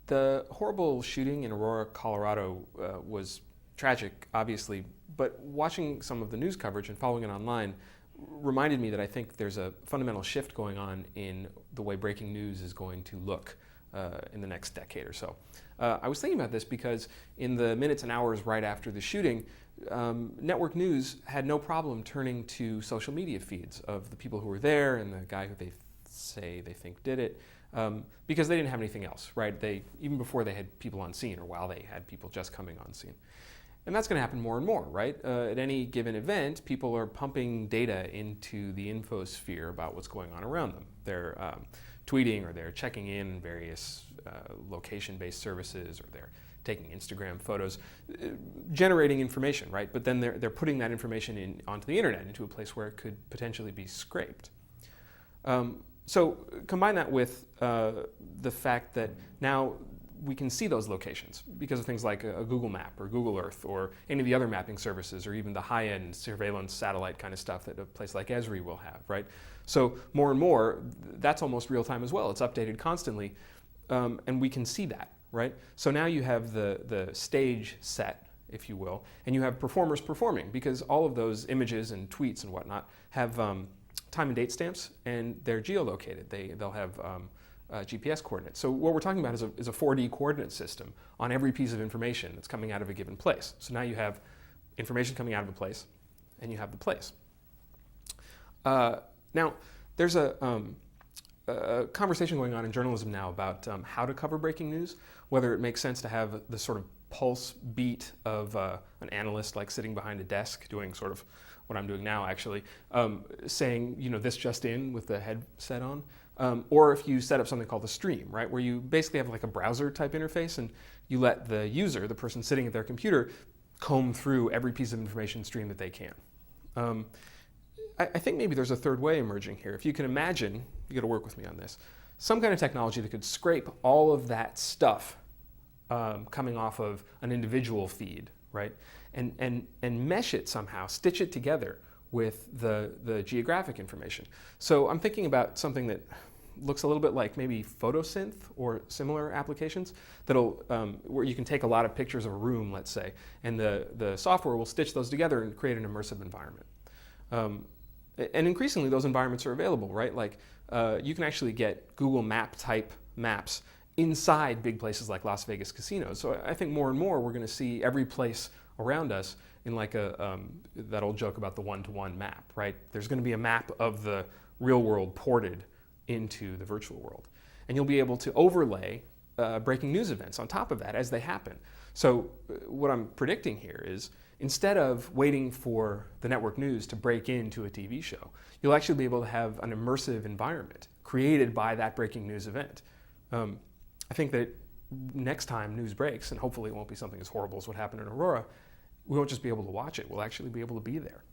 The horrible shooting in Aurora, Colorado was tragic, obviously, but watching some of the news coverage and following it online reminded me that I think there's a fundamental shift going on in the way breaking news is going to look in the next decade or so. I was thinking about this because in the minutes and hours right after the shooting, network news had no problem turning to social media feeds of the people who were there and the guy who they say they think did it, because they didn't have anything else, right? Even before they had people on scene or while they had people just coming on scene. And that's going to happen more and more, right? At any given event, people are pumping data into the infosphere about what's going on around them. They're tweeting or they're checking in various location-based services, or they're taking Instagram photos, generating information, right? But then they're putting that information onto the internet, into a place where it could potentially be scraped. So combine that with the fact that now we can see those locations because of things like a Google Map or Google Earth or any of the other mapping services, or even the high-end surveillance satellite kind of stuff that a place like Esri will have, right? So more and more, that's almost real-time as well. It's updated constantly, and we can see that, right? So now you have the stage set, if you will, and you have performers performing, because all of those images and tweets and whatnot have time and date stamps, and they're geolocated. They'll have GPS coordinates. So what we're talking about is a 4D coordinate system on every piece of information that's coming out of a given place. So now you have information coming out of a place, and you have the place. Now, there's a conversation going on in journalism now about how to cover breaking news, whether it makes sense to have the sort of pulse beat of an analyst like sitting behind a desk doing sort of what I'm doing now, actually, saying, this just in with the headset on. Or if you set up something called a stream, right, where you basically have like a browser type interface, and you let the user, the person sitting at their computer, comb through every piece of information stream that they can. I think maybe there's a third way emerging here. If you can imagine, you got to work with me on this, some kind of technology that could scrape all of that stuff coming off of an individual feed, right, and mesh it somehow, stitch it together with the geographic information. So I'm thinking about something that looks a little bit like maybe photosynth or similar applications where you can take a lot of pictures of a room, let's say, and the software will stitch those together and create an immersive environment. And increasingly those environments are available, right? Like you can actually get Google Map type maps inside big places like Las Vegas casinos. So I think more and more we're going to see every place around us in like that old joke about the one-to-one map, right? There's going to be a map of the real world ported into the virtual world. And you'll be able to overlay breaking news events on top of that as they happen. So what I'm predicting here is, instead of waiting for the network news to break into a TV show, you'll actually be able to have an immersive environment created by that breaking news event. I think that next time news breaks, and hopefully it won't be something as horrible as what happened in Aurora, we won't just be able to watch it, we'll actually be able to be there.